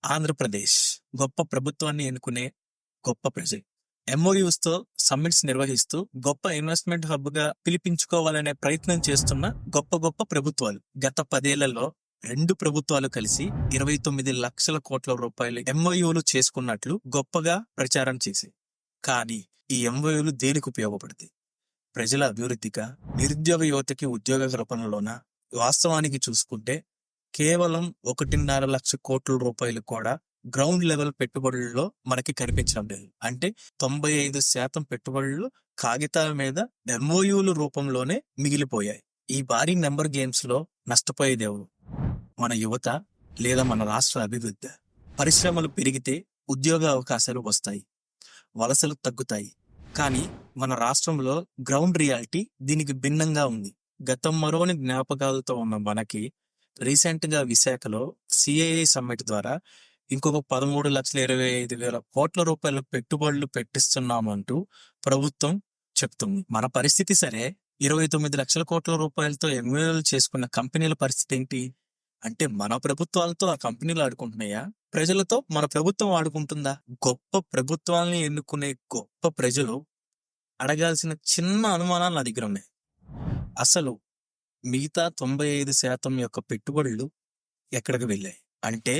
ఆంధ్రప్రదేశ్ గొప్ప ప్రభుత్వాన్ని ఎన్నుకునే గొప్ప ప్రజలు. ఎంఓయూస్‌తో సమ్మిట్స్ నిర్వహిస్తూ గొప్ప ఇన్వెస్ట్‌మెంట్ హబ్‌గా పిలిపించుకోవాలనే ప్రయత్నం చేస్తున్న గొప్ప గొప్ప ప్రభుత్వాలు. గత 10 ఏళ్లలో 2 ప్రభుత్వాలు కలిసి 29,00,00,000 రూపాయలు ఎంఓయూలు చేసుకున్నట్లు గొప్పగా ప్రచారం చేశాయి. కానీ ఈ ఎంఓయూలు దేనికి ఉపయోగపడతాయి? ప్రజల అభివృద్ధికా? నిరుద్యోగ యువతకి ఉద్యోగ కల్పనలోనా? వాస్తవానికి చూసుకుంటే కేవలం 1,50,00,000 రూపాయలు కూడా గ్రౌండ్ లెవెల్ పెట్టుబడుల్లో మనకి కనిపించడం లేదు. అంటే 95% పెట్టుబడులు కాగితాల మీద ఎంఓయూల రూపంలోనే మిగిలిపోయాయి. ఈ భారీ నెంబర్ గేమ్స్ లో నష్టపోయేది ఎవరు? మన యువత లేదా మన రాష్ట్ర అభివృద్ధి? పరిశ్రమలు పెరిగితే ఉద్యోగ అవకాశాలు వస్తాయి, వలసలు తగ్గుతాయి. కానీ మన రాష్ట్రంలో గ్రౌండ్ రియాలిటీ దీనికి భిన్నంగా ఉంది. గతం మరోని జ్ఞాపకాలతో ఉన్న మనకి రీసెంట్ గా విశాఖలో సిఐఐ సమ్మిట్ ద్వారా ఇంకొక 13,25,000 రూపాయల పెట్టుబడులు పెట్టిస్తున్నామంటూ ప్రభుత్వం చెప్తుంది. మన పరిస్థితి సరే, 29,00,000 రూపాయలతో ఎంఓయూలు చేసుకున్న కంపెనీల పరిస్థితి ఏంటి? అంటే మన ప్రభుత్వాలతో ఆ కంపెనీలు ఆడుకుంటున్నాయా? ప్రజలతో మన ప్రభుత్వం ఆడుకుంటుందా? గొప్ప ప్రభుత్వాల్ని ఎన్నుకునే గొప్ప ప్రజలు అడగాల్సిన చిన్న అనుమానాలు నా దగ్గర ఉన్నాయి. అసలు మిగతా 95% యొక్క పెట్టుబడులు ఎక్కడికి వెళ్ళాయి? అంటే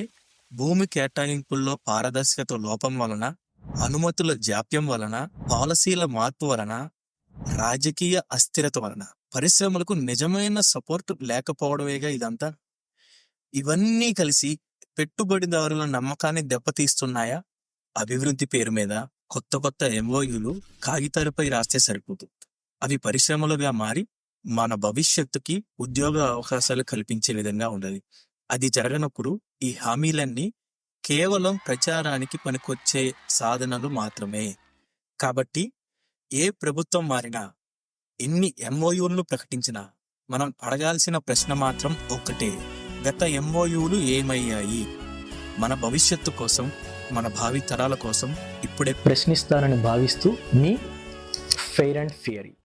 భూమి కేటాయింపుల్లో పారదర్శకత లోపం వలన, అనుమతుల జాప్యం వలన, పాలసీల మార్పు వలన, రాజకీయ అస్థిరత వలన, పరిశ్రమలకు నిజమైన సపోర్ట్ లేకపోవడమేగా ఇదంతా. ఇవన్నీ కలిసి పెట్టుబడిదారుల నమ్మకాన్ని దెబ్బతీస్తున్నాయా? అభివృద్ధి పేరు మీద కొత్త కొత్త ఎంఓయూలు కాగితాలపై రాస్తే సరిపోదు. అవి పరిశ్రమలుగా మారి మన భవిష్యత్తుకి ఉద్యోగ అవకాశాలు కల్పించే విధంగా ఉండాలి. అది జరగనప్పుడు ఈ హామీలన్నీ కేవలం ప్రచారానికి పనికొచ్చే సాధనలు మాత్రమే. కాబట్టి ఏ ప్రభుత్వం మారినా, ఎన్ని ఎంఓయూలను ప్రకటించినా మనం అడగాల్సిన ప్రశ్న మాత్రం ఒక్కటే: గత ఎంఓయూలు ఏమయ్యాయి? మన భవిష్యత్తు కోసం, మన భావి తరాల కోసం ఇప్పుడే ప్రశ్నిస్తానని భావిస్తూ మీ ఫెయిర్ అండ్ ఫియరీ.